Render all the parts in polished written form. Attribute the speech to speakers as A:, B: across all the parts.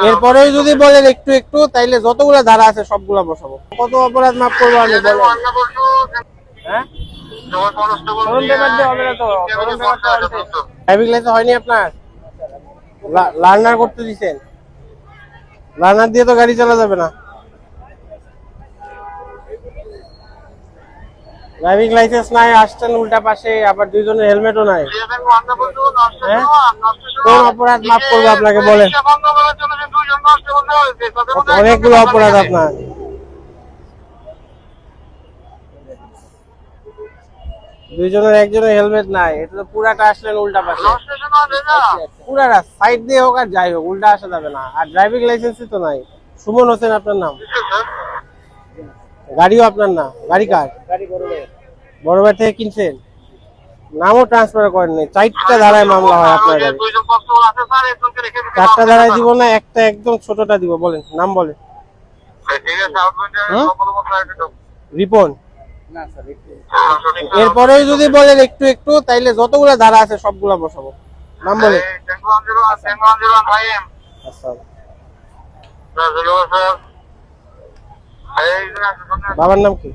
A: এরপরেও যদি বলেন একটু একটু তাইলে যতগুলো ধারা আছে সবগুলা বসাবো। কত অপরাধ মাফ করবো আমি বলেন? হ্যাঁ, শোরুম পেপার দিয়ে হবে না তো। শোরুম পেপার তো আছে। ড্রাইভিং লাইসেন্স হয়নি আপনার? লার্নার করতে দিছেন? লার্নার দিয়ে তো গাড়ি চালা যাবে না। ড্রাইভিং লাইসেন্স নাই, আসছেন উল্টা পাশে, আবার দুইজনের হেলমেটও নাই। হ্যাঁ, কোন অপরাধ মাফ করবো আপনাকে বলেন? অনেকগুলো অপরাধ আপনার। দুইজনের একজনের হেলমেট নাই, এটা তো পুরাটা আসলেন উল্টা পাশে। পুরাটা সাইড দিয়ে হোক আর যাই হোক, উল্টা আসা যাবে না। আর ড্রাইভিং লাইসেন্সই তো নাই। সুমন হোসেন আপনার নাম? গাড়িও আপনার না? গাড়ি কার? বড় ভাই থেকে কিনছেন? নামও ট্রান্সফার করেননি। 4টা ধারায় মামলা হয় আপনার গাড়ি। 4টা ধারায় দিব না, একটা একদম ছোটটা দিব। বলেন নাম বলেন। রিপন? এরপরেও যদি বলেন একটু একটু তাইলে যতগুলো ধারা আছে সবগুলা বসাবো। নাম বলে। বাবার নাম কি?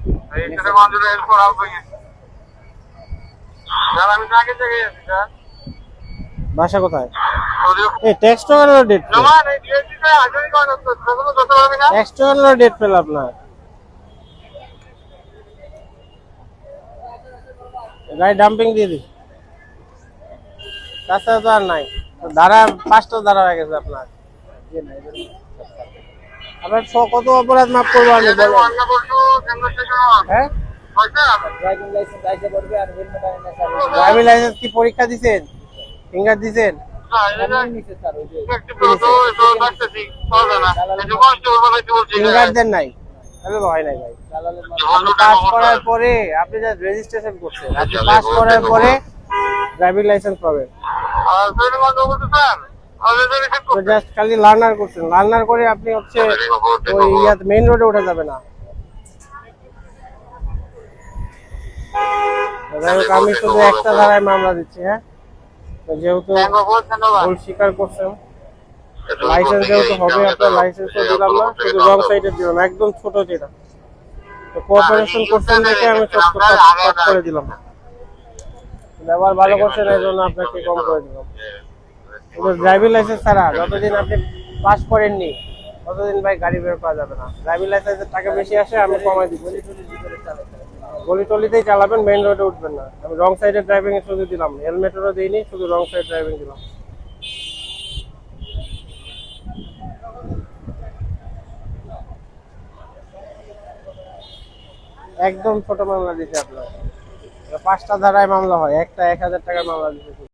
A: বাসা কোথায়? এই ট্যাক্স টাকার ডেট ট্যাক্স টাকার ডেট পেল আপনার গাড়ি ডাম্পিং দিয়ে দিই। তাছাড়া তো আর নাই। ধারা 5টা ধারা হয়ে গেছে আপনার। আপনার কত অপরাধ মাফ করবো আমি বলেন? হ্যাঁ, ড্রাইভিং লাইসেন্স কি পরীক্ষা দিছেন? ফিঙ্গার দিছেন? ফিঙ্গার দেন নাই? তাহলে তো হয় নাই ভাই। আপনি পাস করার পরে আপনি যা রেজিস্ট্রেশন করছেন, আপনি পাস করার পরে ড্রাইভিং লাইসেন্স পাবেন। জাস্ট খালি লার্নার করছেন, লার্নার করে আপনি হচ্ছে ওই মেইন রোডে উঠে যাবে না। আমি শুধু একটা ধারায় মামলা দিচ্ছি। হ্যাঁ, যেহেতু ভুল স্বীকার করছেন, লাইসেন্স যেহেতু হবে আপনার, লাইসেন্সও দিলাম না, শুধু রং সাইডে দিলাম, একদম ছোট যেটা। তো কোঅপারেশন করছেন দেখে আমি সব করে দিলাম। ব্যবহার ভালো করছেন এই জন্য আপনাকে কম করে দিলাম। ড্রাইভিং লাইসেন্স ছাড়া যতদিন আপনি পাস করেননি ততদিন ভাই গাড়ি বের করা যাবে না। ড্রাইভিং লাইসেন্সের টাকা বেশি আসে, আমি কমাই দিচ্ছি। গলি টলিতেই চালাবেন, মেইন রোডে উঠবেন না। আমি রং সাইডে ড্রাইভিং এর শুধু দিলাম, হেলমেটেরও দিইনি, শুধু রং সাইড ড্রাইভিং দিলাম। একদম ছোট মামলা দিচ্ছে আপনার। 5টা ধারায় মামলা হয়, একটা 1000 টাকার মামলা দিচ্ছে।